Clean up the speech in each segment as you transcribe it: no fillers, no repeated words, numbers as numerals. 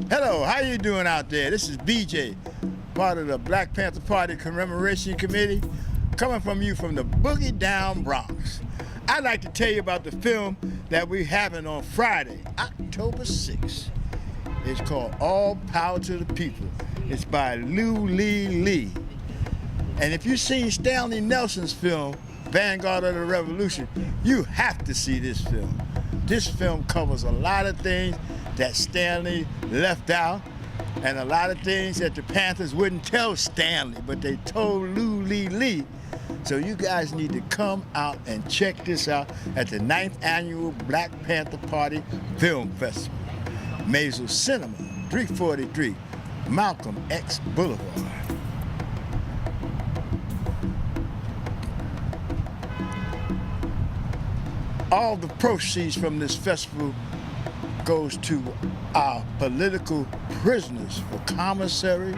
Hello, how you doing out there? This is BJ, part of the Black Panther Party Commemoration Committee, coming from you from the Boogie Down Bronx. I'd like to tell you about the film that we're having on Friday, October 6th. It's called All Power to the People. It's by Liu Lee. And if you've seen Stanley Nelson's film, Vanguard of the Revolution, you have to see this film. This film covers a lot of things that Stanley left out, and a lot of things that the Panthers wouldn't tell Stanley, but they told Liu Lee. So you guys need to come out and check this out at the 9th Annual Black Panther Party Film Festival. Maisel Cinema, 343 Malcolm X Boulevard. All the proceeds from this festival goes to our political prisoners for commissary,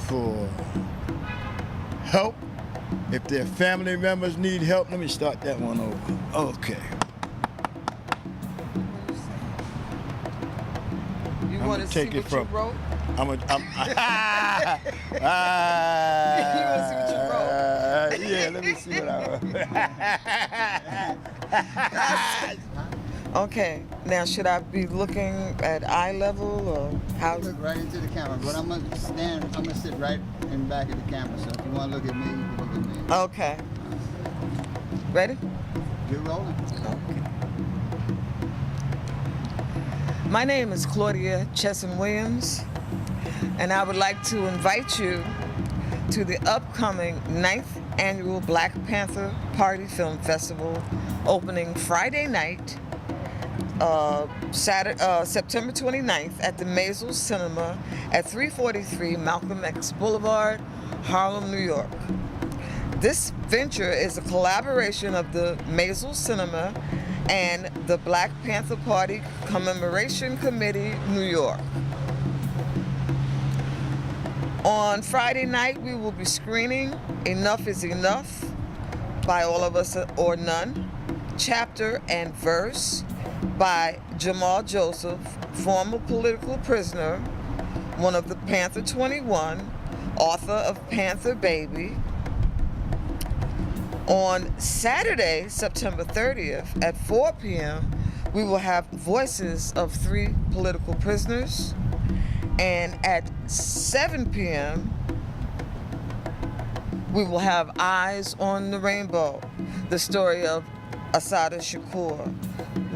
for help. If their family members need help, let me start that one over. Okay. You want to see what you wrote? You want to see what you wrote? Yeah, let me see what I wrote. Okay, now should I be looking at eye level or how? Look right into the camera, but I'm gonna sit right in the back of the camera, so if you want to look at me, you can look at me. Okay. Ready? You're rolling. Okay. My name is Claudia Chesson Williams, and I would like to invite you to the upcoming 9th Annual Black Panther Party Film Festival, opening Friday night, September 29th at the Maisel Cinema at 343 Malcolm X Boulevard, Harlem, New York. This venture is a collaboration of the Maisel Cinema and the Black Panther Party Commemoration Committee, New York. On Friday night, we will be screening Enough is Enough by All of Us or None, chapter and verse by Jamal Joseph, former political prisoner, one of the Panther 21, author of Panther Baby. On Saturday, September 30th at 4 p.m., we will have Voices of 3 Political Prisoners. And at 7 p.m., we will have Eyes on the Rainbow, the story of Assata Shakur,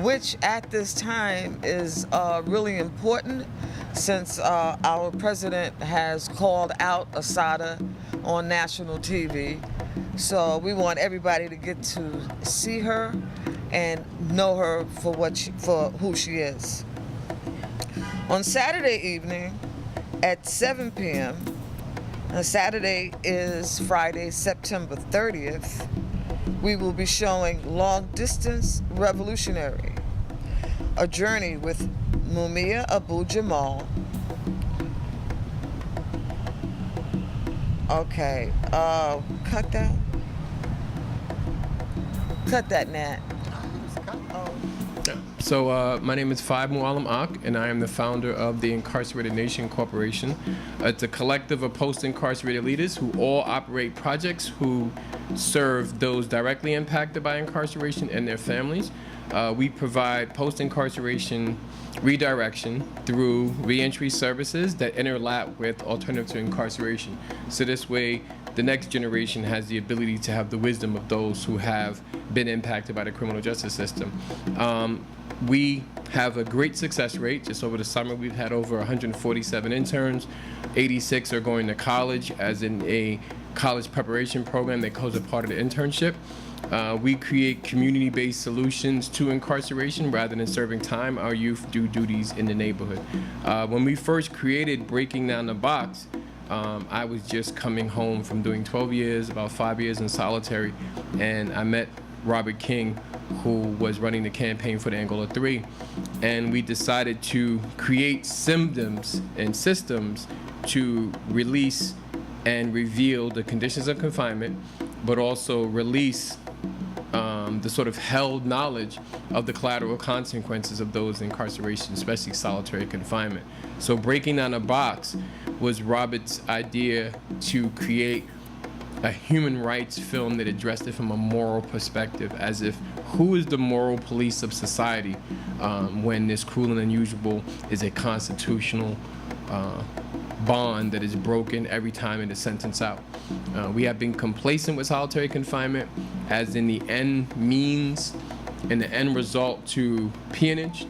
which at this time is really important since our president has called out Assata on national TV. So we want everybody to get to see her and know her for who she is. On Saturday evening at 7 p.m., and Saturday is Friday, September 30th, we will be showing Long Distance Revolutionary, a journey with Mumia Abu Jamal. Okay, cut that, Nat. So my name is Five Mualim Ak, and I am the founder of the Incarcerated Nation Corporation. It's a collective of post-incarcerated leaders who all operate projects who serve those directly impacted by incarceration and their families. We provide post-incarceration redirection through reentry services that interlap with alternative to incarceration. So this way, the next generation has the ability to have the wisdom of those who have been impacted by the criminal justice system. We have a great success rate. Just over the summer, we've had over 147 interns. 86 are going to college, as in a college preparation program that goes a part of the internship. We create community-based solutions to incarceration rather than serving time. Our youth do duties in the neighborhood. When we first created Breaking Down the Box, I was just coming home from doing 12 years, about 5 years in solitary, and I met Robert King, who was running the campaign for the Angola 3, and we decided to create symptoms and systems to release and reveal the conditions of confinement, but also release the sort of held knowledge of the collateral consequences of those incarceration, especially solitary confinement. So breaking down a box was Robert's idea to create a human rights film that addressed it from a moral perspective, as if who is the moral police of society when this cruel and unusual is a constitutional bond that is broken every time it is sentenced out. We have been complacent with solitary confinement as in the end means and the end result to peonage,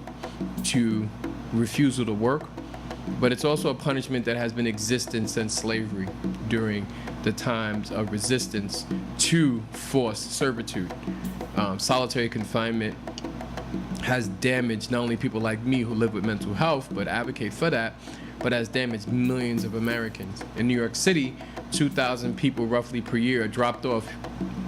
to refusal to work, but it's also a punishment that has been existent since slavery during the times of resistance to forced servitude. Solitary confinement has damaged not only people like me who live with mental health but advocate for that, but has damaged millions of Americans. In New York City, 2,000 people roughly per year are dropped off,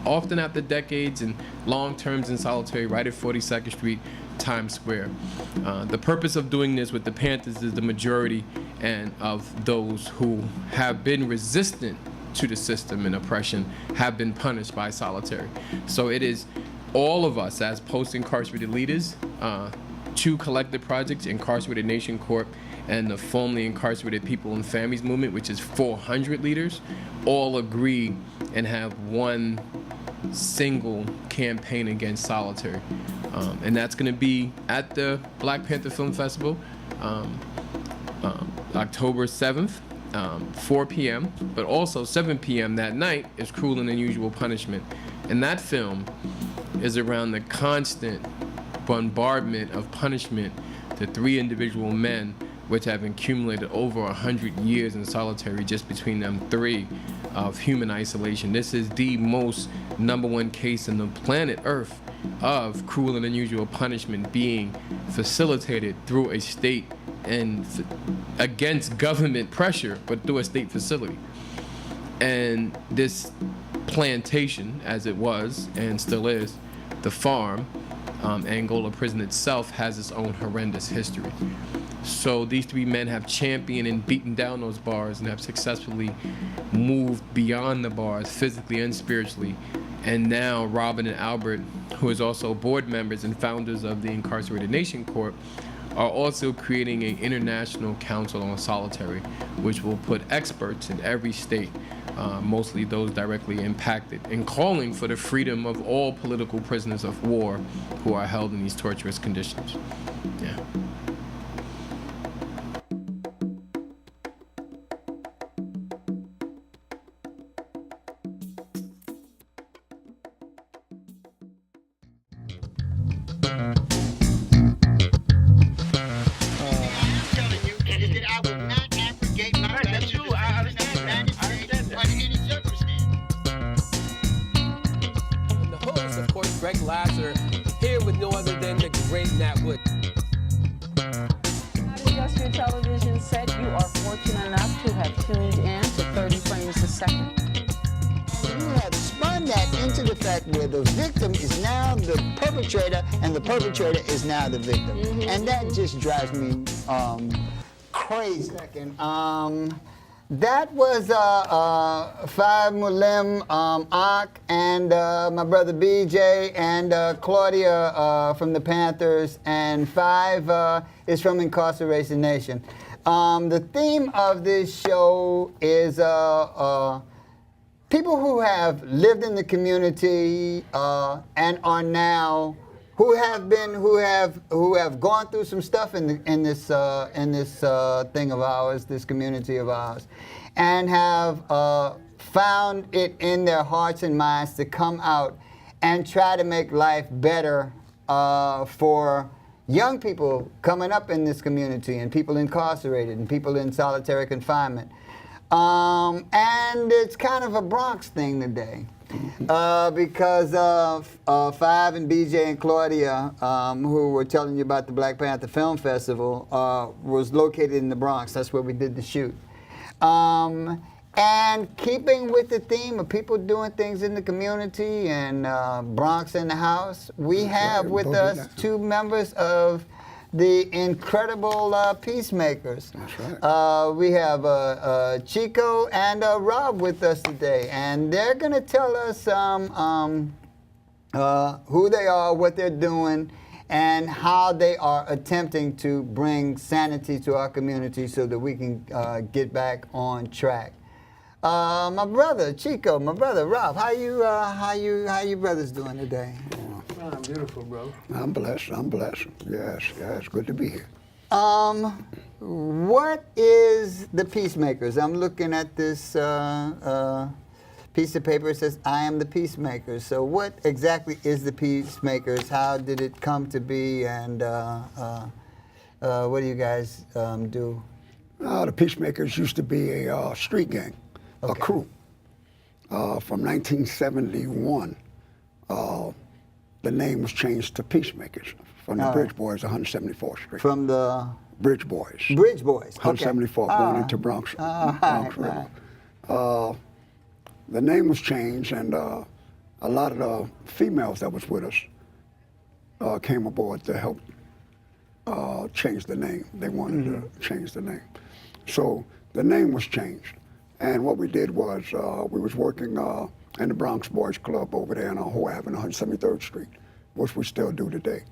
often after decades and long terms in solitary right at 42nd Street, Times Square. The purpose of doing this with the Panthers is the majority and of those who have been resistant to the system and oppression have been punished by solitary. So it is all of us as post-incarcerated leaders, two collective projects, Incarcerated Nation Corp and the formerly incarcerated people and families movement, which is 400 leaders, all agree and have one single campaign against solitary. And that's going to be at the Black Panther Film Festival, October 7th, 4 p.m., but also 7 p.m. that night is Cruel and Unusual Punishment. And that film is around the constant bombardment of punishment to 3 individual men, which have accumulated over 100 years in solitary just between them 3 of human isolation. This is the most #1 case in the planet Earth of cruel and unusual punishment being facilitated through a state and against government pressure, but through a state facility. And this plantation, as it was and still is, the farm, Angola prison itself has its own horrendous history. So these 3 men have championed and beaten down those bars and have successfully moved beyond the bars physically and spiritually. And now Robin and Albert, who is also board members and founders of the Incarcerated Nation Corp, are also creating an international council on solitary, which will put experts in every state, mostly those directly impacted, and calling for the freedom of all political prisoners of war who are held in these torturous conditions. Yeah. Industrial television set, you are fortunate enough to have tuned in to 30 frames a second. You have spun that into the fact where the victim is now the perpetrator and the perpetrator is now the victim. Mm-hmm. And that just drives me crazy. That was 5 Mulim Ak and my brother BJ and Claudia from the Panthers, and 5 is from Incarceration Nation. The theme of this show is people who have lived in the community and are now who have gone through some stuff in this thing of ours, this community of ours, and have found it in their hearts and minds to come out and try to make life better for young people coming up in this community and people incarcerated and people in solitary confinement. And it's kind of a Bronx thing today. Because 5 and BJ and Claudia, who were telling you about the Black Panther Film Festival, was located in the Bronx. That's where we did the shoot. And keeping with the theme of people doing things in the community and Bronx in the house, we have with us 2 members of the incredible Peacemakers. That's right. We have Chico and Rob with us today, and they're going to tell us who they are, what they're doing, and how they are attempting to bring sanity to our community so that we can get back on track. My brother Chico, my brother Ralph, how you brothers doing today? I'm beautiful, bro. I'm blessed. Yes, it's good to be here. What is the Peacemakers? I'm looking at this piece of paper. It says, I am the Peacemakers. So what exactly is the Peacemakers? How did it come to be? And what do you guys do? The Peacemakers used to be a street gang, a crew. From 1971, the name was changed to Peacemakers from the Bridge Boys, 174th Street. From the Bridge Boys. Bridge Boys. 174th, going into Bronx. Bronx River. The name was changed, and a lot of the females that was with us came aboard to help change the name. They wanted to change the name. So the name was changed. And what we did was we was working in the Bronx Boys Club over there on Ho Avenue, 173rd Street, which we still do today.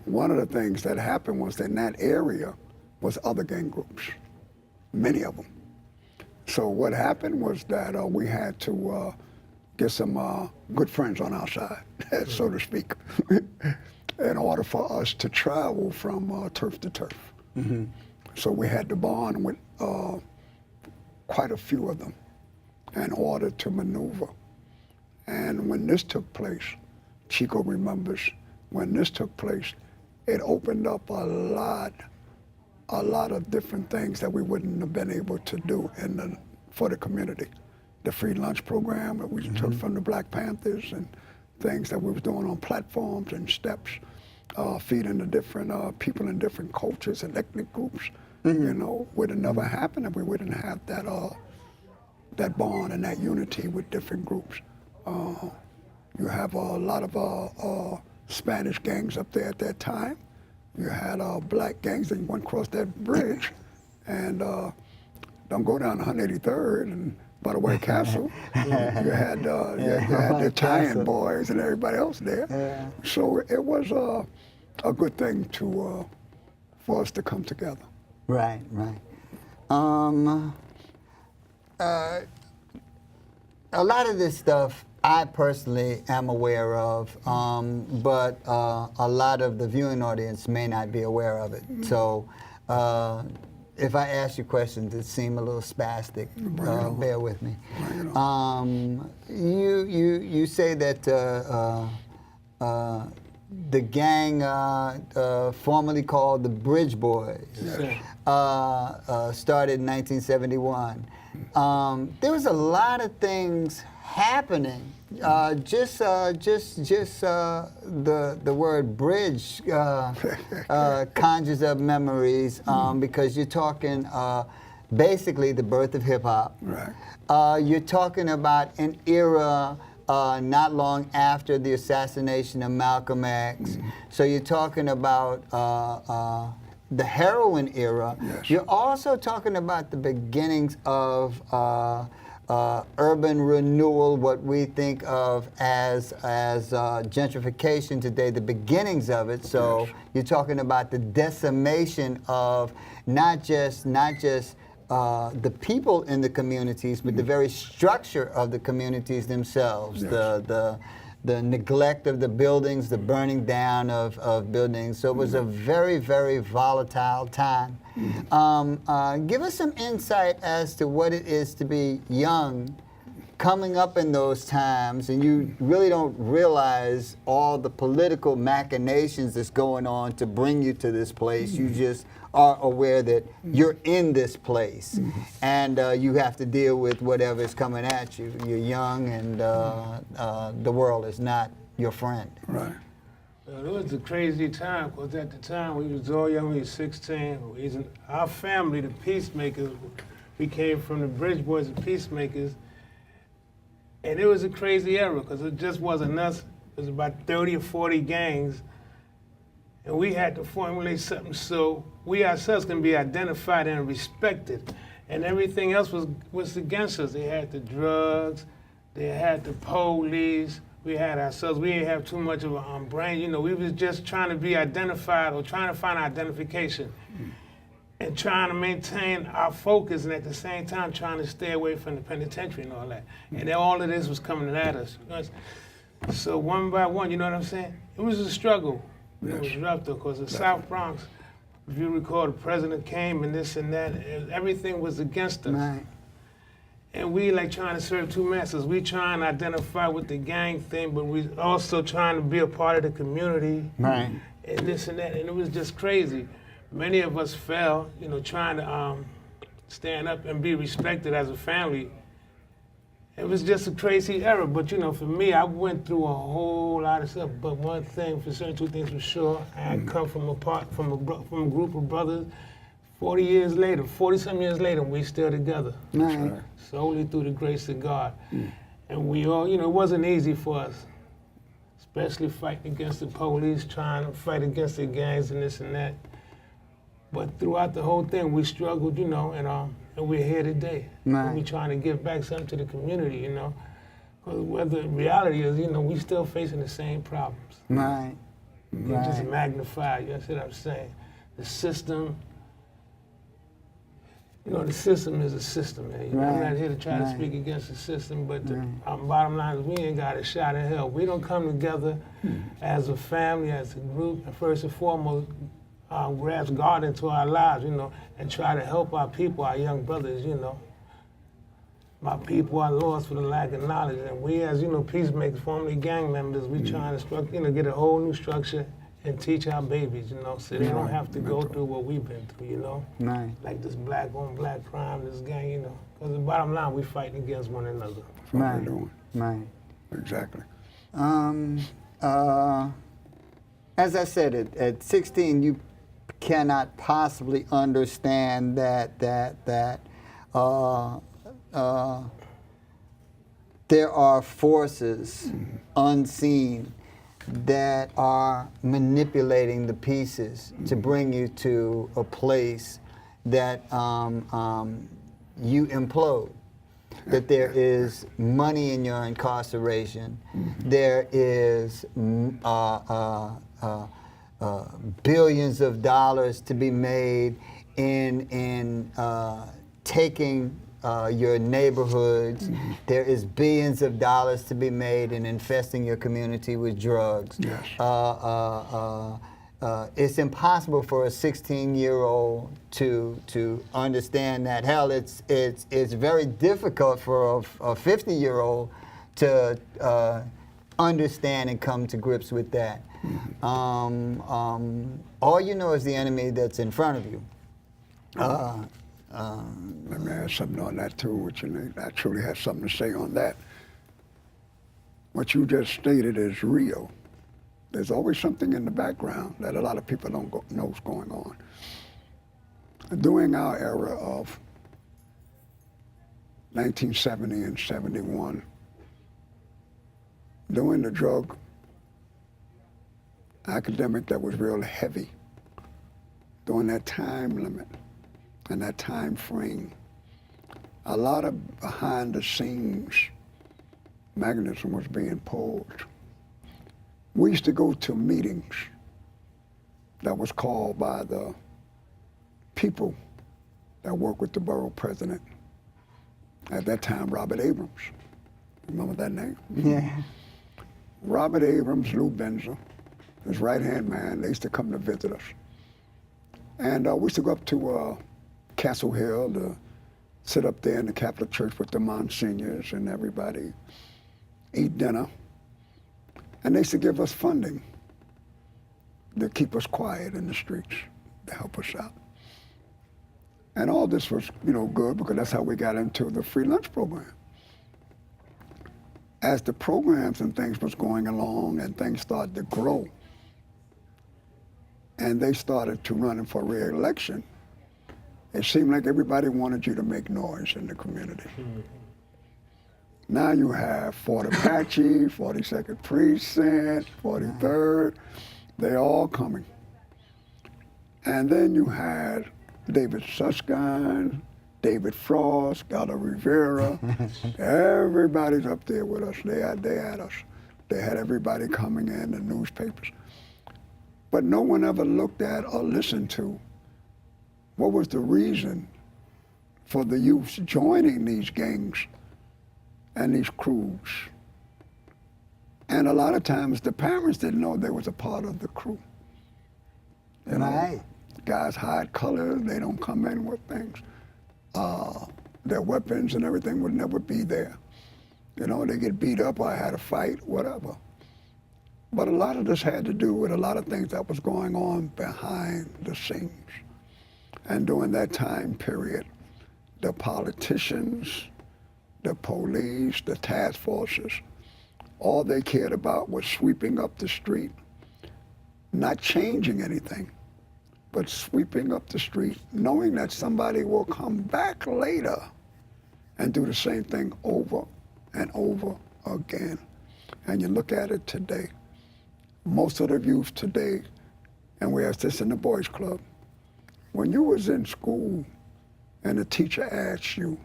One of the things that happened was that in that area was other gang groups, many of them. So what happened was that we had to get some good friends on our side, so to speak, in order for us to travel from turf to turf. So we had to bond with quite a few of them in order to maneuver. And when this took place, Chico remembers, when this took place, it opened up a lot of different things that we wouldn't have been able to do for the community. The free lunch program that we took from the Black Panthers, and things that we was doing on platforms and steps, feeding the different people in different cultures and ethnic groups. You know, would have never happened if we wouldn't have that bond and that unity with different groups. You have a lot of Spanish gangs up there at that time. You had black gangs that went across that bridge, and don't go down 183rd and by the White Castle. You had the Italian boys and everybody else there. So it was a good thing for us to come together. Right. A lot of this stuff I personally am aware of, but a lot of the viewing audience may not be aware of it. So if I ask you questions that seem a little spastic, bear with me. You say that the gang formerly called the Bridge Boys started in 1971. There was a lot of things happening. Just the word bridge conjures up memories because you're talking basically the birth of hip hop. Right. You're talking about an era not long after the assassination of Malcolm X. So you're talking about the heroin era. Yes. You're also talking about the beginnings of urban renewal, what we think of as gentrification today, the beginnings of it. So you're talking about the decimation of not just the people in the communities, but the very structure of the communities themselves. Yes. The neglect of the buildings, the burning down of buildings. So it was a very, very volatile time. Give us some insight as to what it is to be young, coming up in those times, and you really don't realize all the political machinations that's going on to bring you to this place. You just are aware that you're in this place, and you have to deal with whatever is coming at you. You're young, and the world is not your friend. Right. It was a crazy time, because at the time we was all young, we was 16. Our family, the Peacemakers, we came from the Bridge Boys and Peacemakers, and it was a crazy era, because it just wasn't us. It was about 30 or 40 gangs, and we had to formulate something so we ourselves can be identified and respected. And everything else was against us. They had the drugs, they had the police, we had ourselves. We didn't have too much of a brain. You know, we was just trying to be identified or trying to find identification and trying to maintain our focus, and at the same time trying to stay away from the penitentiary and all that. And then all of this was coming at us. So one by one, you know what I'm saying? It was a struggle. It was rough though, because the South Bronx, if you recall, the president came and this and that, and everything was against us. Right. And we like trying to serve two masters. We trying to identify with the gang thing, but we also trying to be a part of the community. Right. And this and that, and it was just crazy. Many of us fell, you know, trying to stand up and be respected as a family. It was just a crazy era, but you know, for me, I went through a whole lot of stuff. But one thing for certain, two things for sure, I come from a group of brothers. 40 years later, 40-some years later, we still together. Right. Solely through the grace of God. And we all, you know, it wasn't easy for us, especially fighting against the police, trying to fight against the gangs and this and that. But throughout the whole thing, we struggled, you know, and we're here today. Right. And we're trying to give back something to the community, you know. Because whether the reality is, you know, we still facing the same problems. Right. They're just magnified, you know what I'm saying? The system, you know, the system is a system, man. You know, I'm not here to try to speak against the system, but the bottom line is we ain't got a shot at hell. We don't come together as a family, as a group, and first and foremost, grasp God into our lives, you know, and try to help our people, our young brothers, you know. My people are lost for the lack of knowledge, and we as, you know, peacemakers, formerly gang members, we trying to, you know, get a whole new structure and teach our babies, you know, so they don't have to go through what we've been through, you know? Right. Like this black on black crime, this gang, you know. Because the bottom line, we're fighting against one another. That's what we're doing. Right. Exactly. As I said, at 16, you cannot possibly understand that there are forces unseen that are manipulating the pieces to bring you to a place that you implode. That there is money in your incarceration. There is billions of dollars to be made in taking your neighborhoods. There is billions of dollars to be made in infesting your community with drugs. Yes. It's impossible for a 16-year-old to understand that. Hell, it's very difficult for a 50-year-old to understand and come to grips with that. All you know is the enemy that's in front of you. Let me add something on that too, which I truly have something to say on that. What you just stated is real. There's always something in the background that a lot of people don't know what's going on. During our era of 1970 and 71, during the drug epidemic that was real heavy, during that time limit and that time frame, a lot of behind the scenes mechanism was being pulled. We used to go to meetings that was called by the people that worked with the borough president. At that time, Robert Abrams. Remember that name? Yeah. Robert Abrams, Lou Benzer, his right-hand man, they used to come to visit us. And we used to go up to Castle Hill to sit up there in the Catholic Church with the Monsignors and everybody, eat dinner. And they used to give us funding to keep us quiet in the streets, to help us out. And all this was, you know, good because that's how we got into the free lunch program. As the programs and things was going along and things started to grow, and they started to running for re-election, it seemed like everybody wanted you to make noise in the community. Now you have Fort Apache, 42nd Precinct, 43rd, they're all coming. And then you had David Susskind, David Frost, Gala Rivera, everybody's up there with us, they had us. They had everybody coming in, the newspapers. But no one ever looked at or listened to what was the reason for the youth joining these gangs and these crews. And a lot of times the parents didn't know they was a part of the crew. You know, Right. guys hide colors, they don't come in with things. Their weapons and everything would never be there. You know, they get beat up or had a fight, whatever. But a lot of this had to do with a lot of things that was going on behind the scenes. And during that time period, the politicians, the police, the task forces, all they cared about was sweeping up the street, not changing anything, but sweeping up the street, knowing that somebody will come back later and do the same thing over and over again. And you look at it today, most of the youth today, and we asked this in the boys club, when you was in school and the teacher asked you,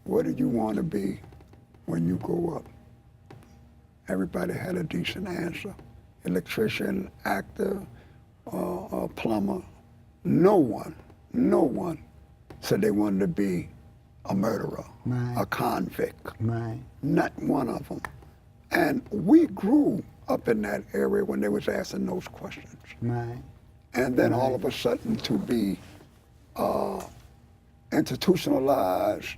what do you want to be when you grow up? Everybody had a decent answer. Electrician, actor, plumber. No one said they wanted to be a murderer, Right. a convict. Right. Not one of them. And we grew up in that area when they was asking those questions. Right. And then all of a sudden to be institutionalized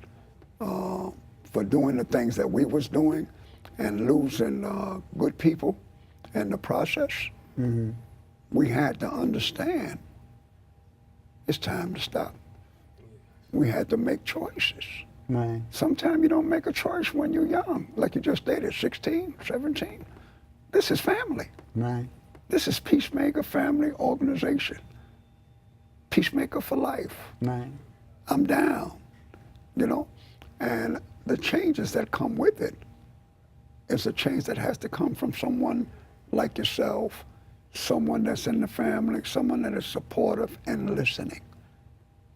for doing the things that we was doing and losing good people in the process, we had to understand it's time to stop. We had to make choices. Right. Sometimes you don't make a choice when you're young, like you just stated, 16, 17. This is family. Right. This is Peacemaker Family Organization. Peacemaker for life. Right. I'm down, you know? And the changes that come with it is a change that has to come from someone like yourself, someone that's in the family, someone that is supportive and listening.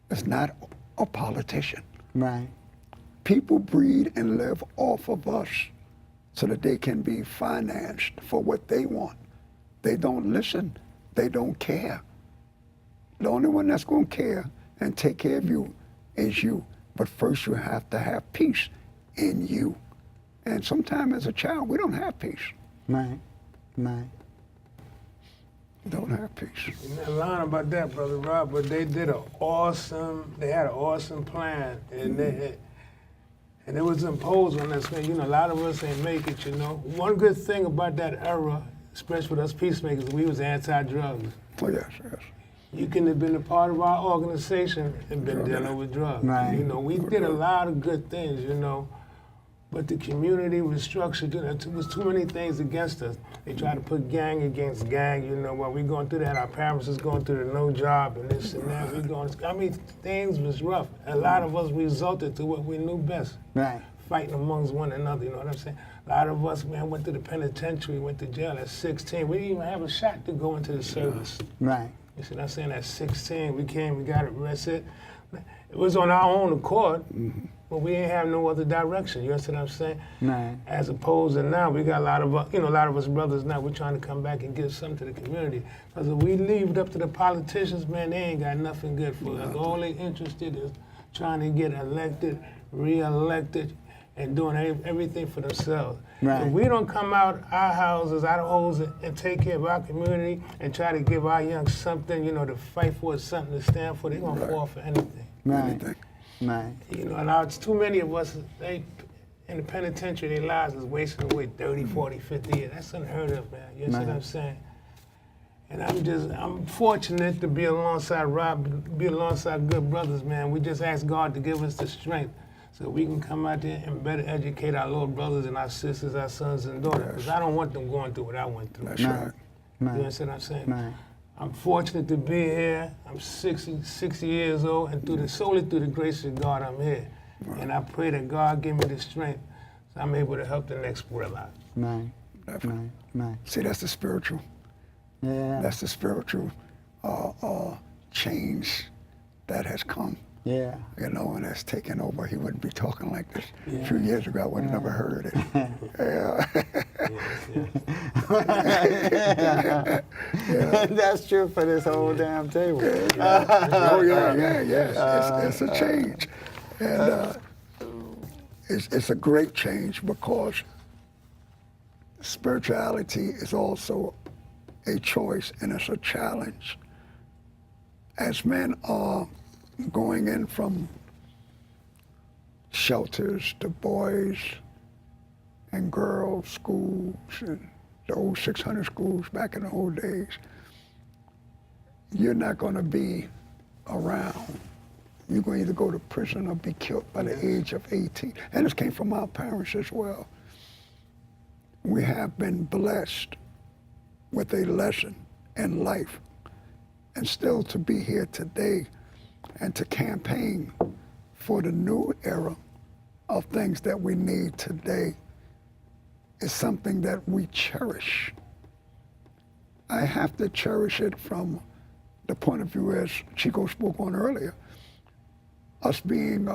It's not a politician. Right. People breed and live off of us so that they can be financed for what they want. They don't listen. They don't care. The only one that's going to care and take care of you is you. But first you have to have peace in you. And sometimes as a child, we don't have peace. Right. Right. We don't have peace. You're not lying about that, Brother Rob, but they had an awesome plan, and and it was imposed on us, man. You know, a lot of us ain't make it, you know. One good thing about that era, especially with us peacemakers, we was anti-drugs. Oh, yes, yes. You can have been a part of our organization and been dealing with drugs. Right. You know, we did a lot of good things, you know, but the community was structured, you know, there was too many things against us. They tried to put gang against gang, you know, while we going through that, our parents was going through the no job and this and that. I mean, things was rough. A lot of us resulted to what we knew best. Right. Fighting amongst one another, you know what I'm saying? A lot of us, man, went to the penitentiary, went to jail at 16. We didn't even have a shot to go into the service. Right. You see what I'm saying? At 16, we came, we got arrested. It was on our own accord, but we didn't have no other direction. You understand what I'm saying? Right. As opposed to now, we got a lot of us brothers now, we're trying to come back and give something to the community. Because if we leave it up to the politicians, man, they ain't got nothing good for us. All they interested is trying to get elected, re-elected, and doing everything for themselves. Right. If we don't come out our houses, our homes, and take care of our community and try to give our young something, you know, to fight for, something to stand for, they're gonna fall for anything. Right. Anything. Right. You know, now it's too many of us, they in the penitentiary, their lives is wasting away 30, 40, 50 years. That's unheard of, man. You know what I'm saying? And I'm fortunate to be alongside Rob, be alongside good brothers, man. We just ask God to give us the strength so we can come out there and better educate our little brothers and our sisters, our sons and daughters. Because I don't want them going through what I went through. That's right. You understand what I'm saying? Right. I'm fortunate to be here. I'm 60 years old, and solely through the grace of God, I'm here. Right. And I pray that God give me the strength so I'm able to help the next brother out. Right. Definitely. Right. See, that's the spiritual. Yeah. That's the spiritual change that has come. Yeah. You know, and that's taken over. He wouldn't be talking like this. A few years ago, I would have never heard it. Yeah. That's true for this whole damn table. Oh yeah. It's a change, and it's a great change because spirituality is also a choice and it's a challenge. As men are going in from shelters to boys and girls schools and the old 600 schools back in the old days, you're not going to be around. You're going to either go to prison or be killed by the age of 18. And this came from our parents as well. We have been blessed with a lesson in life, and still to be here today and to campaign for the new era of things that we need today is something that we cherish. I have to cherish it from the point of view, as Chico spoke on earlier, us being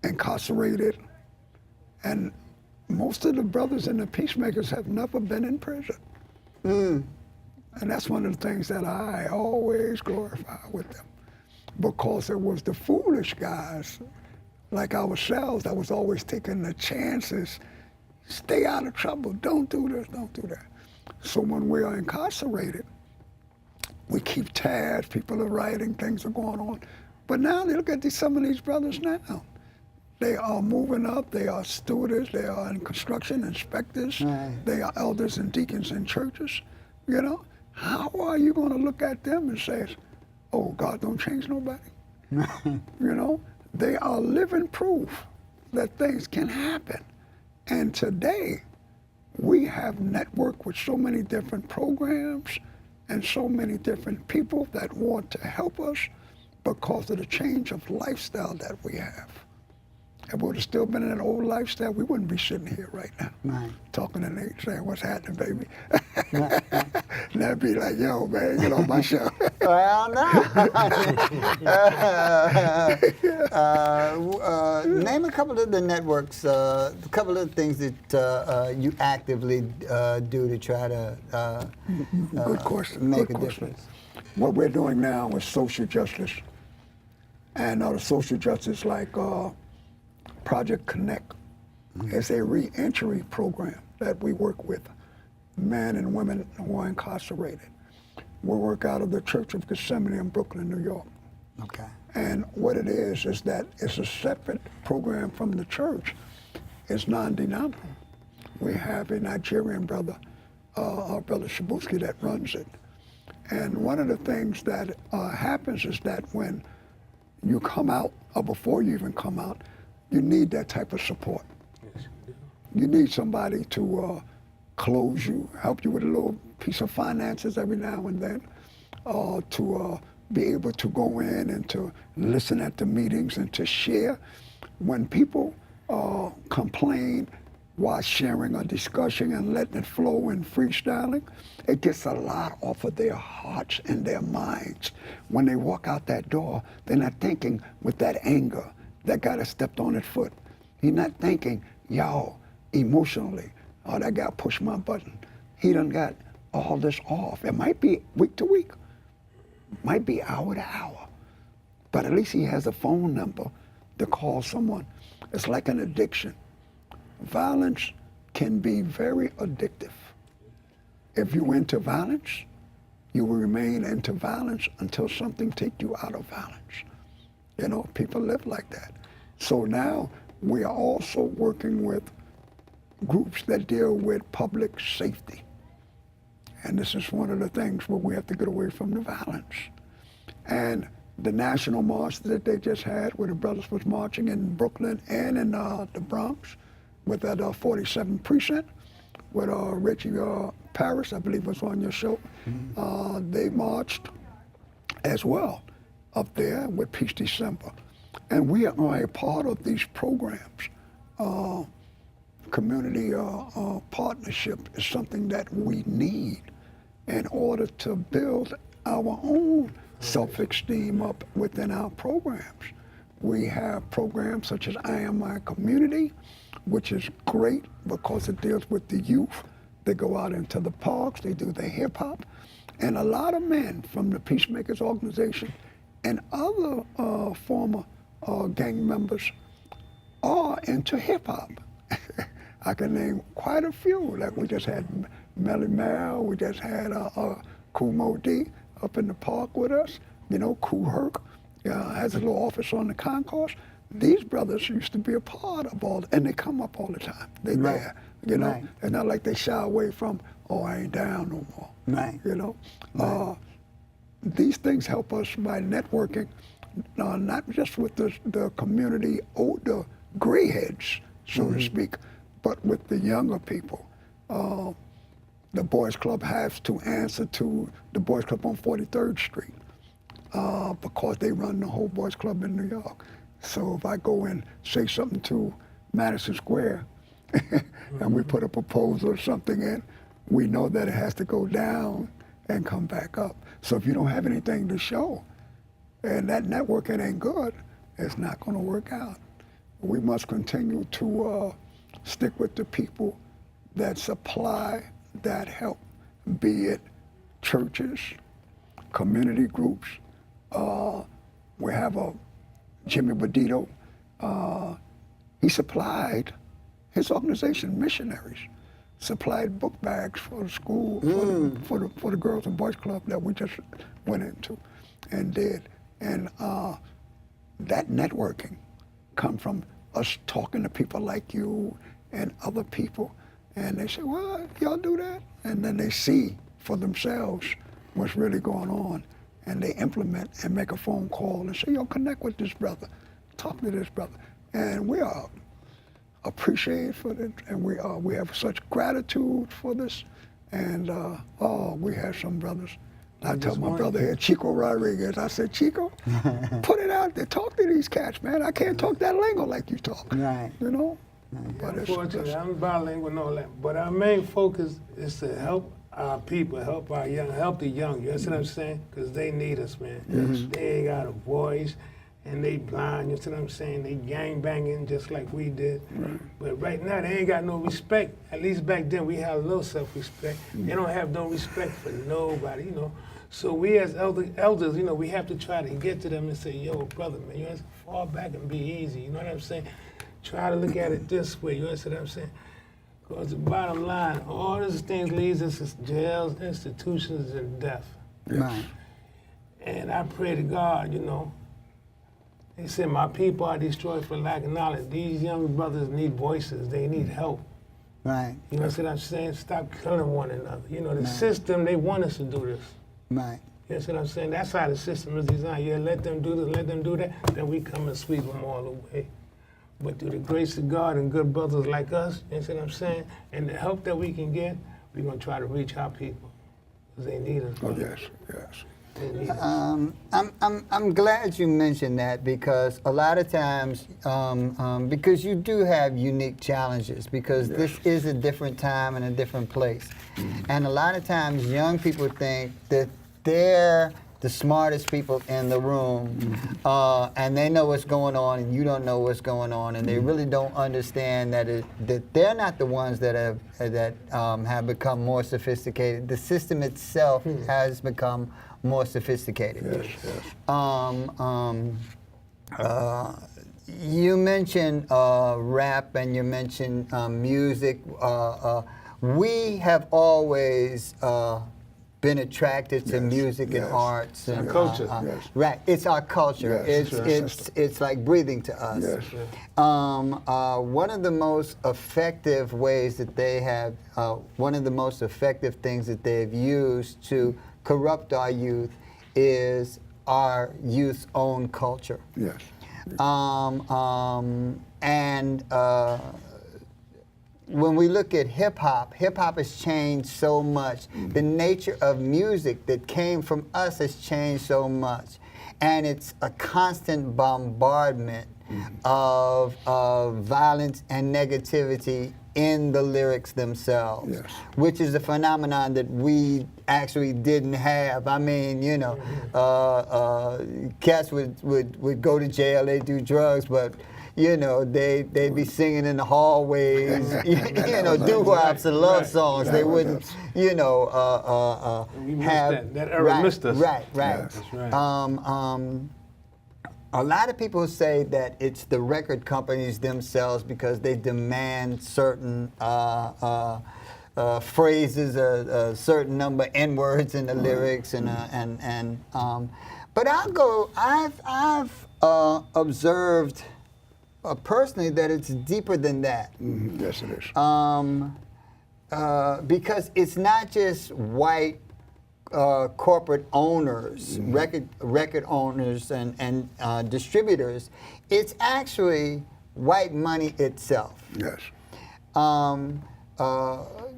incarcerated, and most of the brothers in the Peacemakers have never been in prison. And that's one of the things that I always glorify with them, because it was the foolish guys like ourselves that was always taking the chances. Stay out of trouble, don't do this, don't do that. So when we are incarcerated, we keep tabs, people are writing, things are going on. But now they look at some of these brothers now. They are moving up, they are stewards, they are in construction, inspectors, they are elders and deacons in churches. You know, how are you going to look at them and say, oh, God don't change nobody? You know, they are living proof that things can happen. And today, we have networked with so many different programs and so many different people that want to help us because of the change of lifestyle that we have. If we would have still been in an old lifestyle, we wouldn't be sitting here right now, talking to Nate, saying, what's happening, baby? And I'd be like, yo, man, get on my show. Well, no. Name a couple of the networks, a couple of things that you actively do to try to Good question. make Good a question. difference. What we're doing now is social justice. And the social justice like Project Connect is a re-entry program that we work with men and women who are incarcerated. We work out of the Church of Gethsemane in Brooklyn, New York. Okay. And what it is that it's a separate program from the church. It's non-denominational. We have a Nigerian brother, our brother Shabuski, that runs it. And one of the things that happens is that when you come out, or before you even come out, you need that type of support. You need somebody to close you, help you with a little piece of finances every now and then, to be able to go in and to listen at the meetings and to share. When people complain while sharing or discussing and letting it flow and freestyling, it gets a lot off of their hearts and their minds. When they walk out that door, they're not thinking with that anger, that guy that stepped on his foot. He's not thinking, yo, emotionally, oh, that guy pushed my button. He done got all this off. It might be week to week, might be hour to hour, but at least he has a phone number to call someone. It's like an addiction. Violence can be very addictive. If you're into violence, you will remain into violence until something takes you out of violence. You know, people live like that. So now we are also working with groups that deal with public safety. And this is one of the things where we have to get away from the violence. And the national march that they just had, where the brothers was marching in Brooklyn and in the Bronx with that 47th precinct, with Richie Paris, I believe was on your show. They marched as well up there with Peace December. And we are a part of these programs. Community partnership is something that we need in order to build our own self-esteem up within our programs. We have programs such as I Am My Community, which is great because it deals with the youth. They go out into the parks, they do their hip hop. And a lot of men from the Peacemakers organization and other former gang members are into hip hop. I can name quite a few. Like we just had Melly Mel, we just had Kool Mo D up in the park with us. You know, Kool Herc has a little office on the concourse. These brothers used to be a part of all, and they come up all the time. They there, you know. It's not like they shy away from, oh, I ain't down no more. Right. You know, these things help us by networking, not just with the community older gray heads, so to speak, but with the younger people. The Boys Club has to answer to the Boys Club on 43rd Street because they run the whole Boys Club in New York. So if I go and say something to Madison Square and we put a proposal or something in, we know that it has to go down and come back up. So if you don't have anything to show and that networking ain't good, it's not going to work out. We must continue to stick with the people that supply that help, be it churches, community groups. We have a Jimmy Badito, he supplied, his organization, Missionaries, supplied book bags for the school, for the Girls and Boys Club that we just went into and did. And that networking come from us talking to people like you and other people. And they say, well, y'all do that? And then they see for themselves what's really going on. And they implement and make a phone call and say, yo, connect with this brother, talk to this brother. And we are appreciated for it, and we have such gratitude for this. And we have some brothers. I tell my brother here, Chico Rodriguez, I said, Chico, put it out there, talk to these cats, man. I can't talk that lingo like you talk, you know? But unfortunately, I'm bilingual and all that, but our main focus is to help our people, help our young, help the young, you understand what I'm saying? Because they need us, man. They ain't got a voice, and they blind, you understand what I'm saying? They gang banging just like we did. But right now, they ain't got no respect. At least back then, we had a little self-respect. They don't have no respect for nobody, you know? So we as elders, you know, we have to try to get to them and say, yo, brother, man, you have to fall back and be easy, you know what I'm saying? Try to look at it this way, you understand what I'm saying? Because the bottom line, all these things leads us to jails, institutions, and death. Right. And I pray to God, you know, they said, my people are destroyed for lack of knowledge. These young brothers need voices, they need help. Right. You know what I'm saying? Stop killing one another. You know, the system, they want us to do this. Right. You know what I'm saying? That's how the system is designed. Yeah, let them do this, let them do that, then we come and sweep them all away. But through the grace of God and good brothers like us, you know what I'm saying? And the help that we can get, we're going to try to reach our people. Because they need us. Oh, yes, yes. They need us. I'm glad you mentioned that because a lot of times, because you do have unique challenges because this is a different time and a different place. And a lot of times young people think that they're the smartest people in the room, and they know what's going on, and you don't know what's going on, and they really don't understand that that they're not the ones that have become more sophisticated. The system itself has become more sophisticated. You mentioned rap, and you mentioned music. We have always been attracted to music and arts and culture. Right, it's our culture. Yes, it's like breathing to us. One of the most effective ways that they have, one of the most effective things that they've used to corrupt our youth is our youth's own culture. Yes. When we look at hip-hop has changed so much. The nature of music that came from us has changed so much. And it's a constant bombardment of violence and negativity in the lyrics themselves, which is a phenomenon that we actually didn't have. I mean, you know, cats would go to jail, they do drugs, but you know, they'd be singing in the hallways, you know, doo-wops and love songs. They wouldn't, you know, have that era missed us. Right. That's right. A lot of people say that it's the record companies themselves because they demand certain phrases, a certain number N-words in the lyrics, but I've observed personally that it's deeper than that. Yes, it is. Because it's not just white corporate owners, record owners and distributors. It's actually white money itself. Yes.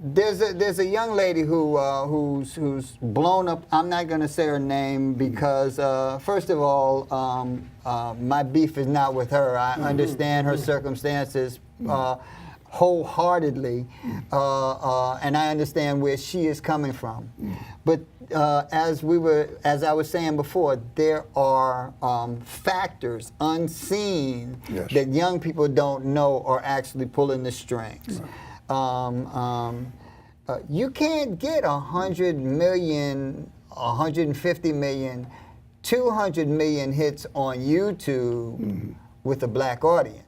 There's a young lady who's blown up. I'm not going to say her name because first of all, my beef is not with her. I understand her circumstances wholeheartedly, and I understand where she is coming from. But as I was saying before, there are factors unseen that young people don't know are actually pulling the strings. You can't get 100 million, 150 million, 200 million hits on YouTube with a black audience.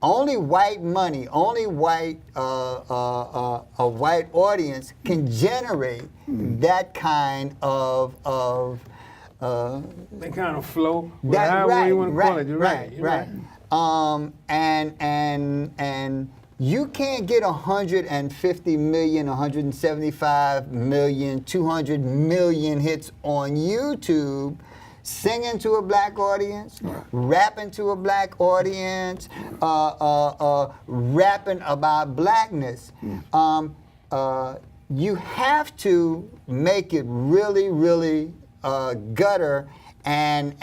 Only white money, only white a white audience can generate that kind of that kind of flow. However you want to call it. You're right. And you can't get 150 million, 175 million, 200 million hits on YouTube singing to a black audience, rapping to a black audience, rapping about blackness. You have to make it really, really gutter and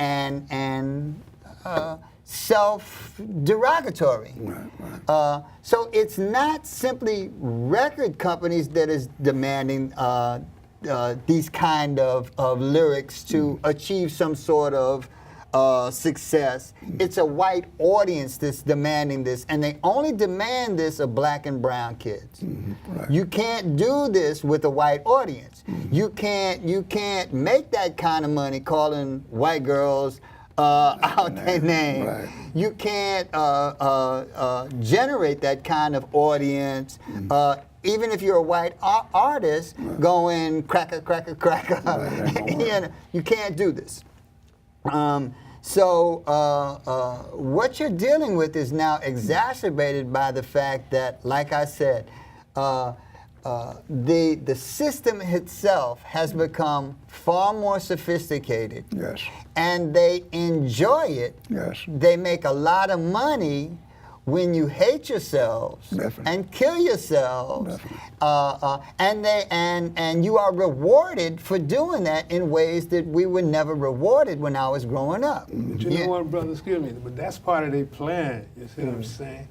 self-derogatory. So it's not simply record companies that is demanding these kind of lyrics to achieve some sort of success. It's a white audience that's demanding this, and they only demand this of black and brown kids. You can't do this with a white audience. You can't make that kind of money calling white girls out their name. You can't generate that kind of audience. Even if you're a white artist going cracker, cracker, cracker, you can't do this. So what you're dealing with is now exacerbated by the fact that, like I said, the system itself has become far more sophisticated. And they enjoy it. They make a lot of money when you hate yourselves and kill yourselves, and you are rewarded for doing that in ways that we were never rewarded when I was growing up. But you know what, brother, excuse me, but that's part of their plan, you see what I'm saying?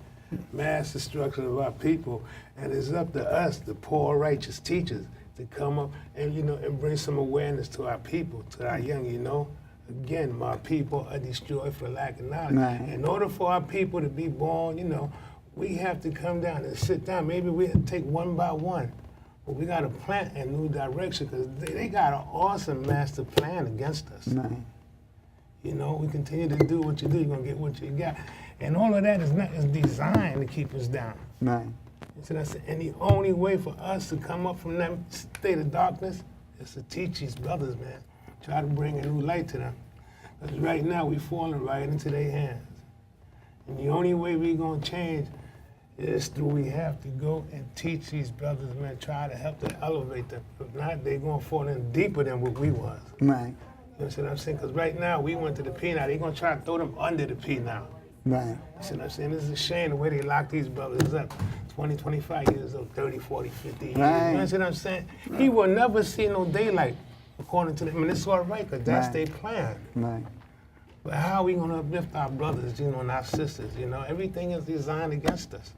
Mass destruction of our people, and it's up to us, the poor righteous teachers, to come up and, and bring some awareness to our people, to our young, Again, my people are destroyed for lack of knowledge. In order for our people to be born, we have to come down and sit down. Maybe we have to take one by one. But we got to plant a new direction because they got an awesome master plan against us. We continue to do what you do, you're going to get what you got. And all of that is designed to keep us down. And the only way for us to come up from that state of darkness is to teach these brothers, man. Try to bring a new light to them. Because right now, we're falling right into their hands. And the only way we're going to change is through we have to go and teach these brothers, man, try to help them elevate them. If not, they're going to fall in deeper than what we was. You know what I'm saying? Because right now, we went to the P now. They're going to try to throw them under the P now. You see what I'm saying? This is a shame the way they lock these brothers up. 20, 25 years old, 30, 40, 50 years. You know what I'm saying? He will never see no daylight. According to them, and it's all right, because that's their plan. But how are we going to uplift our brothers, and our sisters? Everything is designed against us.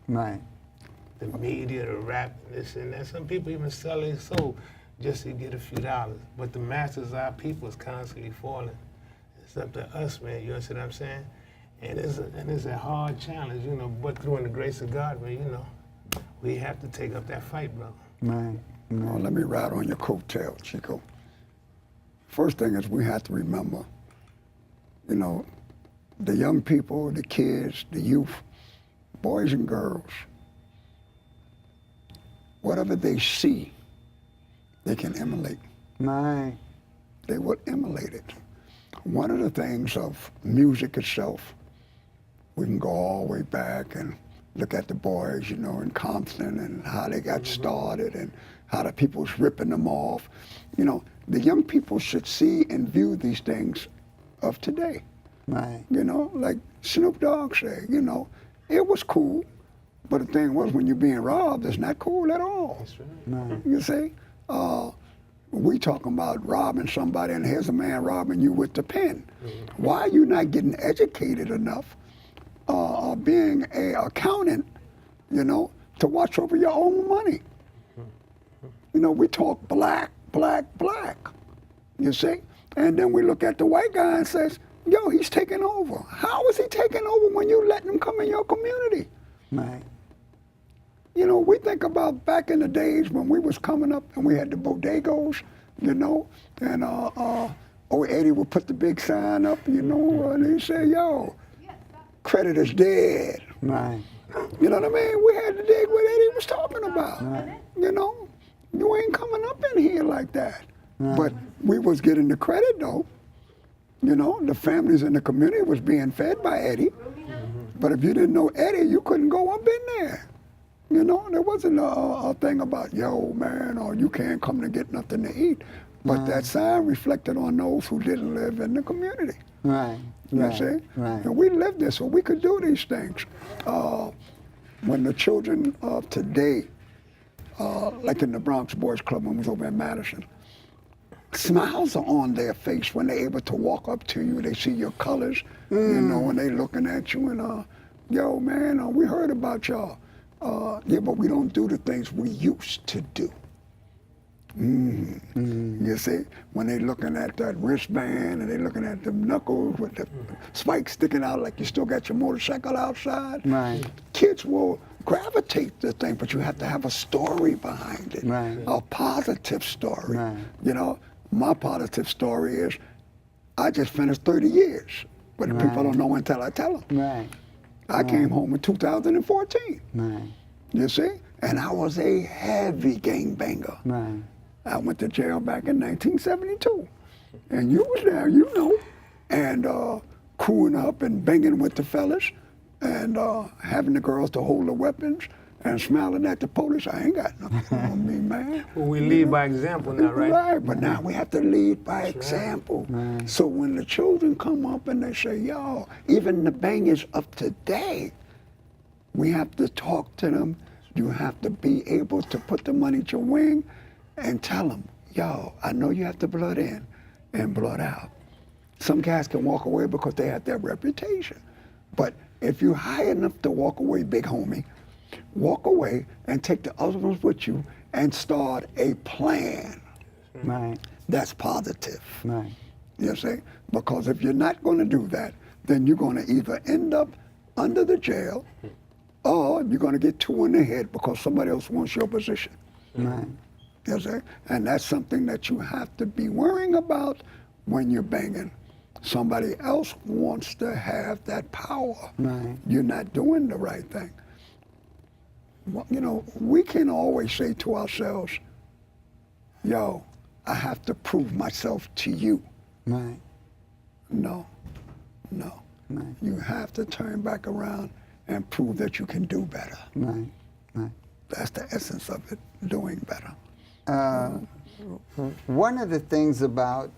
the media, the rap, and this and that. Some people even sell their soul just to get a few dollars. But the masses of our people is constantly falling. It's up to us, man. You understand what I'm saying? And it's a hard challenge, you know. But through the grace of God, man, you know, we have to take up that fight, brother. Right. Well, let me ride on your coattail, Chico. First thing is we have to remember, you know, the young people, the kids, the youth, boys and girls, whatever they see, they can emulate. Right. They will emulate it. One of the things of music itself, we can go all the way back and look at the boys, you know, in Compton and how they got started and how the people was ripping them off. You know, the young people should see and view these things of today. Right. You know, like Snoop Dogg said, you know, it was cool, but the thing was when you're being robbed, it's not cool at all. That's right. Right. You see? We talking about robbing somebody and here's a man robbing you with the pen. Why are you not getting educated enough being a accountant, you know, to watch over your own money? You know, we talk black, black, black, you see? And then we look at the white guy and says, yo, he's taking over. How is he taking over when you letting him come in your community? Right. You know, we think about back in the days when we was coming up and we had the bodegos, you know, and Eddie would put the big sign up, you know, and he'd say, yo, credit is dead. Right. You know what I mean? We had to dig what Eddie was talking about. Right. You know, you ain't coming up in here like that. Right. But we was getting the credit though. You know, the families in the community was being fed by Eddie. But if you didn't know Eddie, you couldn't go up in there. You know, there wasn't a thing about, yo, man, or you can't come to get nothing to eat. But that sign reflected on those who didn't live in the community. Right. You Right. see? Right. And we lived there, so we could do these things. When the children of today, like in the Bronx Boys Club when we was over in Madison, smiles are on their face when they're able to walk up to you. They see your colors, you know, and they looking at you and, yo, man, we heard about y'all. Yeah, but we don't do the things we used to do. You see, when they looking at that wristband and they looking at the knuckles with the spikes sticking out like you still got your motorcycle outside, Right. kids will gravitate to the thing, but you have to have a story behind it, Right. a positive story. Right. You know, my positive story is I just finished 30 years, but Right. people don't know until I tell them. Right. I came home in 2014, Right. you see, and I was a heavy gangbanger. Right. I went to jail back in 1972, and you was there, you know, and crewing up and banging with the fellas, and having the girls to hold the weapons and smiling at the police. I ain't got nothing on me, man. Well, we lead by example now, right? Right, but now we have to lead by example. Right. So when the children come up and they say, yo, even the bangers of today, we have to talk to them. You have to be able to put them underneath your wing and tell them, yo, I know you have to blood in and blood out. Some guys can walk away because they have their reputation. But if you're high enough to walk away, big homie, walk away and take the other ones with you and start a plan Right. that's positive. Right. You see? Because if you're not going to do that, then you're going to either end up under the jail or you're going to get 2 in the head because somebody else wants your position. Right. You see? And that's something that you have to be worrying about when you're banging. Somebody else wants to have that power. Right. You're not doing the right thing. Well, you know, we can always say to ourselves, yo, I have to prove myself to you. Right. No, no. Right. You have to turn back around and prove that you can do better. Right. Right. That's the essence of it, doing better. One of the things about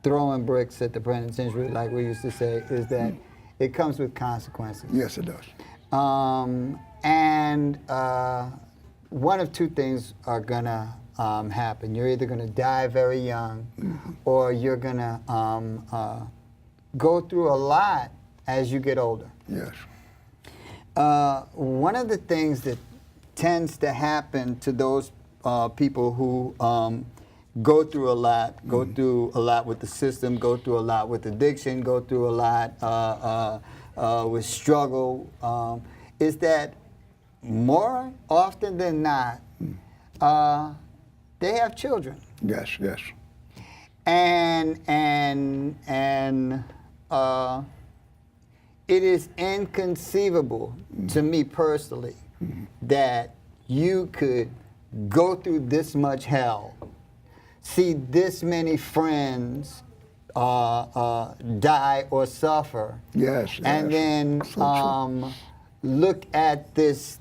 throwing bricks at the penitentiary, like we used to say, is that it comes with consequences. Yes, it does. And one of two things are gonna happen. You're either gonna die very young, or you're gonna go through a lot as you get older. Yes. One of the things that tends to happen to those people who go through a lot, go through a lot with the system, go through a lot with addiction, go through a lot with struggle, is that more often than not, they have children. Yes, yes. And it is inconceivable to me personally that you could go through this much hell, see this many friends die or suffer, Yes, and yes. then So true. look at this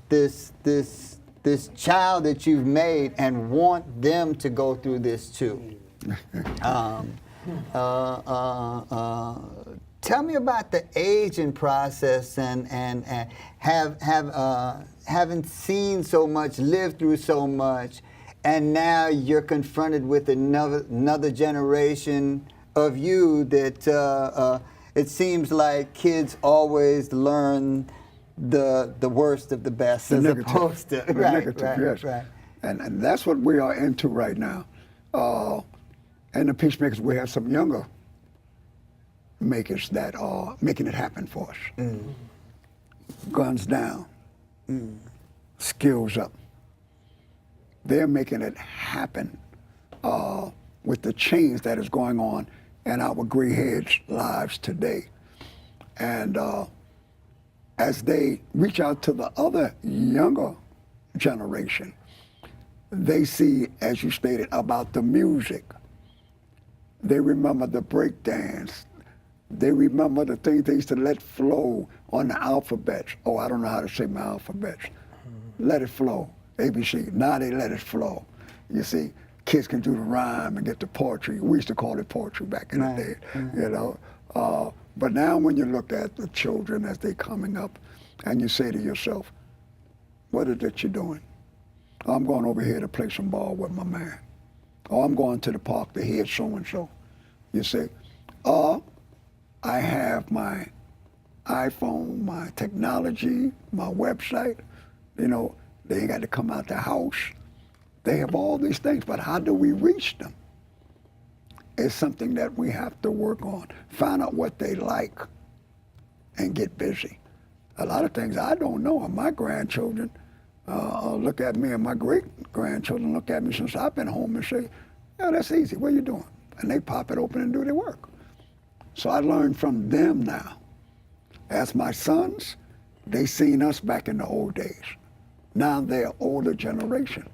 child that you've made and want them to go through this too. Tell me about the aging process and having seen so much, lived through so much, and now you're confronted with another generation of you that it seems like kids always learn the worst of the best, as opposed to the negative, yes. Right. And that's what we are into right now. And the Peacemakers, we have some younger makers that are making it happen for us. Guns down, skills up. They're making it happen with the change that is going on in our gray heads' lives today. And as they reach out to the other younger generation, they see, as you stated, about the music. They remember the break dance. They remember the things they used to let flow on the alphabets. Oh, I don't know how to say my alphabets. Let it flow, ABC. Now they let it flow. You see, kids can do the rhyme and get the poetry. We used to call it poetry back in the day, you know. But now when you look at the children as they coming up and you say to yourself, what is it you're doing? I'm going over here to play some ball with my man. Or I'm going to the park to hear so-and-so. You see, I have my iPhone, my technology, my website. You know, they ain't got to come out the house. They have all these things, but how do we reach them? It's something that we have to work on. Find out what they like and get busy. A lot of things I don't know. My grandchildren look at me, and my great-grandchildren look at me since I've been home and say, yeah, that's easy. What are you doing? And they pop it open and do their work. So I learned from them now. As my sons, they seen us back in the old days. Now they're older generation.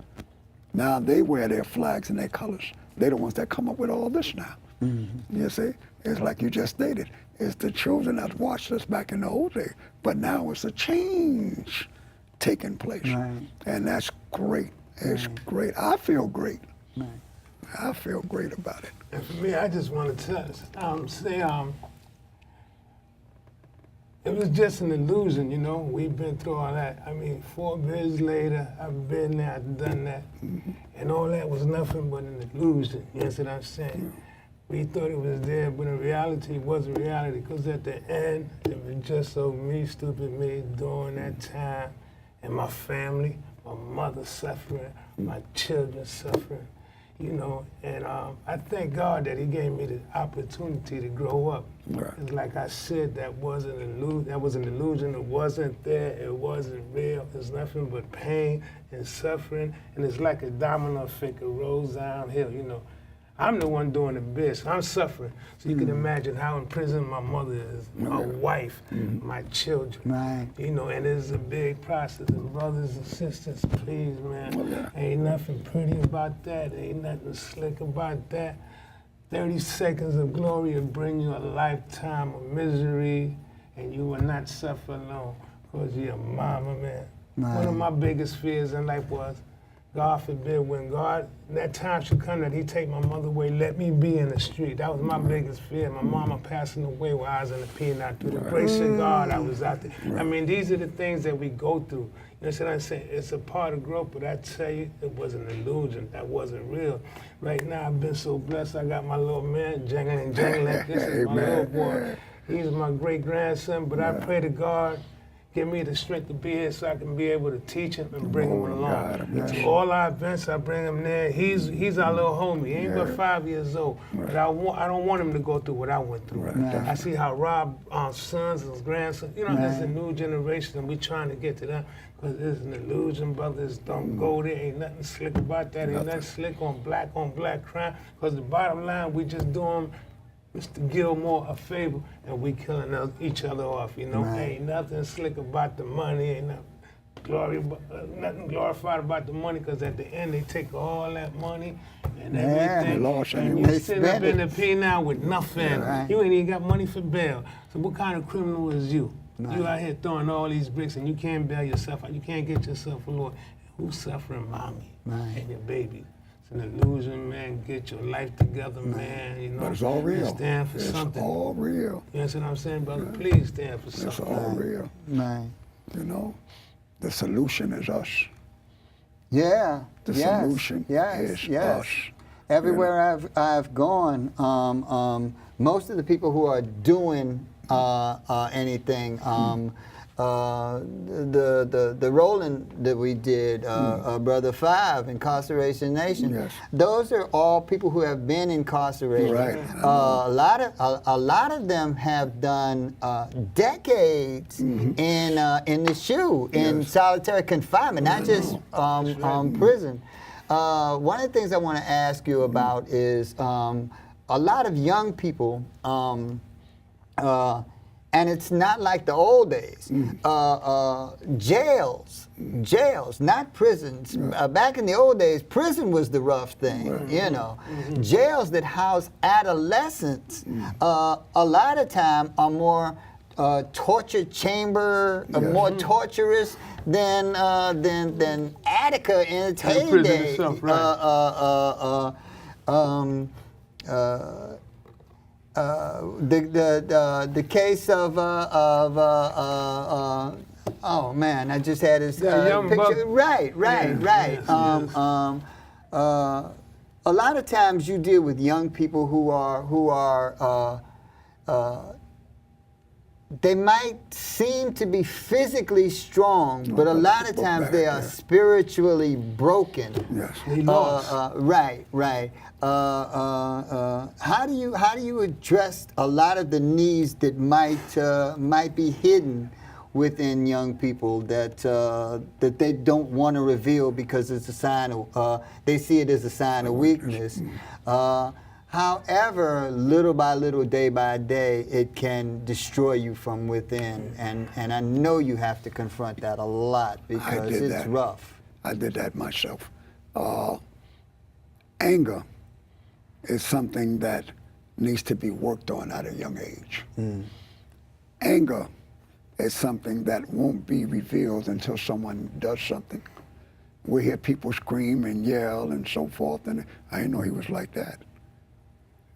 Now they wear their flags and their colors. They're the ones that come up with all this now. You see? It's like you just stated. It's the children that watched us back in the old days. But now it's a change taking place. Right. And that's great. It's great. I feel great. Right. I feel great about it. And for me, I just want to say, it was just an illusion, you know. We've been through all that. I mean, 4 years later, I've been there, I've done that. And all that was nothing but an illusion, you know what I'm saying? We thought it was there, but in reality, it wasn't reality. Because at the end, it was just so me, stupid me, during that time. And my family, my mother suffering, my children suffering. You know, and I thank God that He gave me the opportunity to grow up. Right. It's like I said, that was an illusion. That was an illusion. It wasn't there. It wasn't real. It's nothing but pain and suffering. And it's like a domino effect. It rolls downhill. You know, I'm the one doing the best. I'm suffering. So you can imagine how in prison my mother is, my wife, my children. Right. You know, and it's a big process. And brothers and sisters, please, man, ain't nothing pretty about that. Ain't nothing slick about that. 30 seconds of glory will bring you a lifetime of misery, and you will not suffer alone because you're a mama, man. Right. One of my biggest fears in life was, God forbid, when God, that time should come that He take my mother away, let me be in the street. That was my biggest fear. My mama passing away while I was in the peanut. Through the grace of God, I was out there. I mean, these are the things that we go through. You know what I'm saying? It's a part of growth, but I tell you, it was an illusion. That wasn't real. Right now, I've been so blessed. I got my little man, jangling. This is my little boy. He's my great-grandson, but I pray to God, give me the strength to be here so I can be able to teach him and bring him Lord along. God, yes. To all our events, I bring him there. He's our little homie. He ain't but 5 years old. Right. But I don't want him to go through what I went through. Right. I see how Rob's sons and his grandsons, you know, there's a new generation, and we trying to get to them. Because it's an illusion, brothers. Don't go there. Ain't nothing slick about that. Ain't nothing slick on black crime. Because the bottom line, we just doing Mr. Gilmore a favor, and we killing each other off, you know? Ain't nothing slick about the money, ain't nothing glorified about the money, because at the end they take all that money and everything, and you sitting up in the P now with nothing. You ain't even got money for bail. So what kind of criminal is you? You out here throwing all these bricks and you can't bail yourself out. You can't get yourself a lawyer. Who's suffering? Mommy and your baby. It's an illusion, man. Get your life together, man. You know, but it's all real. Stand for something. It's all real. You understand what I'm saying, brother? Please stand for something. It's all real. You know, the solution is us. Yeah. The solution is us. Everywhere I've gone, most of the people who are doing anything, the rolling that we did, Brother Five, Incarceration Nation, those are all people who have been incarcerated. Right. A lot of them have done decades in the SHU, in solitary confinement, not just prison. One of the things I want to ask you about is a lot of young people, and it's not like the old days. Jails, not prisons. Back in the old days, prison was the rough thing, you know. Jails that house adolescents, a lot of time are more torture chamber, more torturous than Attica in its heyday. Itself, the case of oh man, I just had his picture. Right. A lot of times you deal with young people who are they might seem to be physically strong, but a lot of times they are spiritually broken. Yes. Right. How do you address a lot of the needs that might be hidden within young people that they don't want to reveal because it's a sign of they see it as a sign of weakness. However, little by little, day by day, it can destroy you from within, and I know you have to confront that a lot because it's rough. I did that myself. Anger is something that needs to be worked on at a young age. Anger is something that won't be revealed until someone does something. We hear people scream and yell and so forth, and I didn't know he was like that.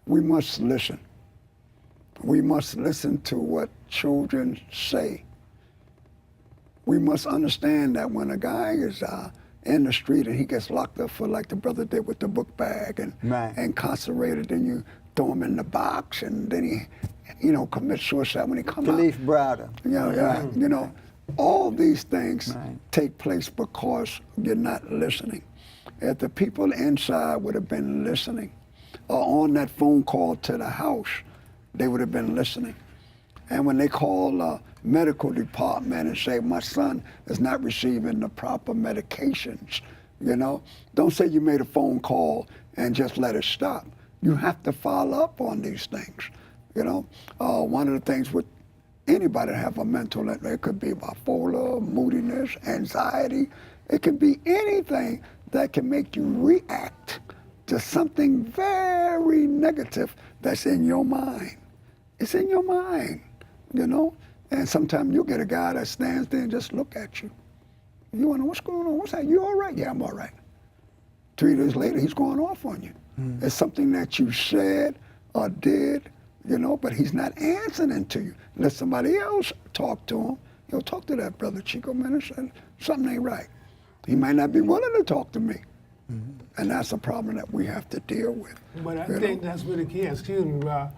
We must listen. We must listen to what children say. We must understand that when a guy is in the street and he gets locked up for, like the brother did with the book bag, and incarcerated, and you throw him in the box, and then he, commits suicide when he comes out. Khalif Browder. All these things take place because you're not listening. If the people inside would have been listening, or on that phone call to the house, they would have been listening. And when they call the medical department and say, my son is not receiving the proper medications, don't say you made a phone call and just let it stop. You have to follow up on these things. One of the things with anybody that have a mental, it could be bipolar, moodiness, anxiety. It could be anything that can make you react to something very negative that's in your mind. It's in your mind, And sometimes you'll get a guy that stands there and just look at you. You wonder, what's going on? What's that? You all right? Yeah, I'm all right. 3 days later, he's going off on you. It's something that you said or did, but he's not answering to you. Let somebody else talk to him. He'll talk to that brother Chico, man, and say, something ain't right. He might not be willing to talk to me. And that's a problem that we have to deal with. But I think that's what the key is. Excuse me, Rob.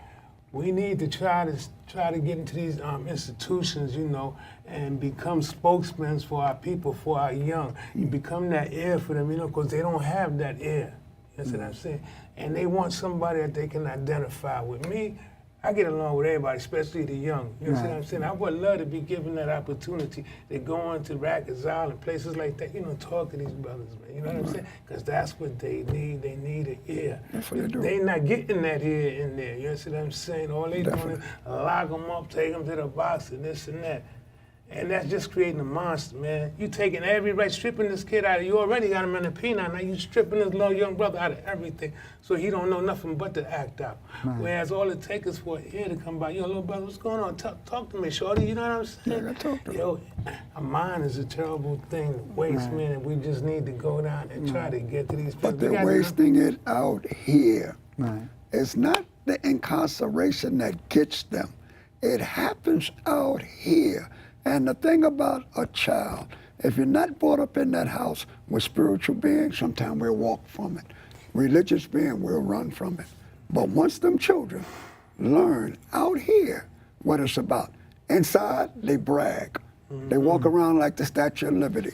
we need to try to get into these institutions, you know, and become spokesmen for our people, for our young. You become that ear for them, you know, because they don't have that ear. You know what I'm saying? And they want somebody that they can identify with. Me, I get along with everybody, especially the young. You know what I'm saying? I would love to be given that opportunity to go into Rikers Island, places like that, you know, talk to these brothers, man. You know what I'm saying? Because that's what they need. They need an ear. That's what they do. They not getting that ear in there. You know what I'm saying? All they doing is lock them up, take them to the box and this and that. And that's just creating a monster, man. You taking every right, stripping this kid out of, you already got him in a peanut, now you stripping this little young brother out of everything, so he don't know nothing but to act out. Right. Whereas all it takes is for an ear to come by, yo, little brother, what's going on? Talk to me, shorty, you know what I'm saying? Yeah, talk to yo, a mind is a terrible thing to waste, man, and we just need to go down and try to get to these people. But they're wasting it out here. Right. It's not the incarceration that gets them. It happens out here. And the thing about a child, if you're not brought up in that house with spiritual beings, sometimes we'll walk from it. Religious being, we'll run from it. But once them children learn out here what it's about, inside they brag. They walk around like the Statue of Liberty.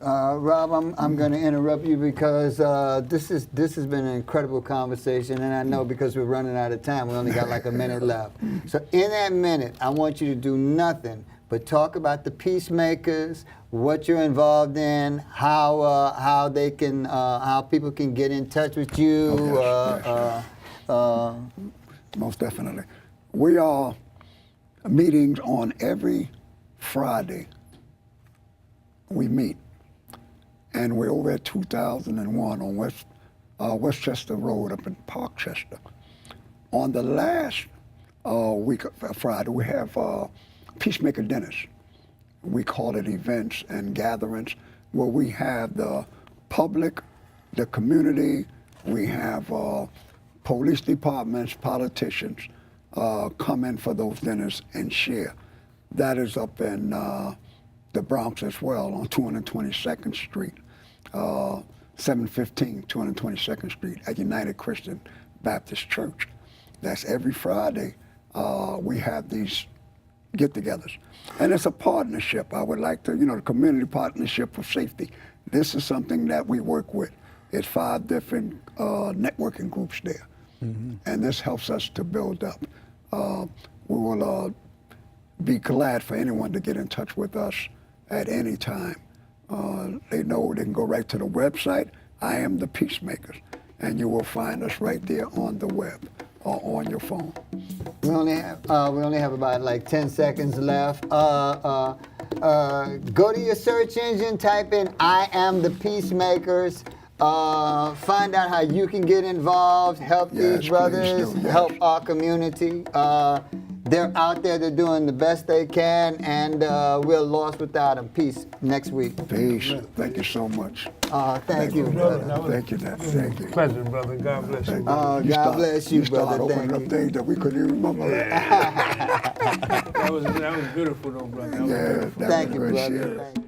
Rob, I'm going to interrupt you because this has been an incredible conversation, and I know because we're running out of time, we only got like a minute left. So in that minute, I want you to do nothing but talk about the Peacemakers, what you're involved in, how they can, how people can get in touch with you. Most definitely. We are meetings on every Friday. We meet. And we're over at 2001 on Westchester Road up in Parkchester. On the last week of Friday, we have Peacemaker dinners. We call it events and gatherings where we have the public, the community, we have police departments, politicians come in for those dinners and share. That is up in the Bronx as well on 222nd Street, 715 222nd Street at United Christian Baptist Church. That's every Friday. We have these get-togethers. And it's a partnership. I would like to, you know, the community partnership for safety. This is something that we work with. It's 5 different networking groups there. And this helps us to build up. We will be glad for anyone to get in touch with us at any time. They know they can go right to the website, I Am the Peacemakers, and you will find us right there on the web or on your phone. We only have about like 10 seconds left. Go to your search engine, type in I Am the Peacemakers. Find out how you can get involved, help these brothers, help our community. They're out there, they're doing the best they can, and we're lost without them. Peace next week. Peace. Thank you so much. Thank you, brother. Thank you, Dad. Thank you. Pleasure, brother. God bless you. God bless you, brother. Opening up things that we couldn't even remember. That was beautiful, though, brother. Yeah, Thank you, brother. Thank you.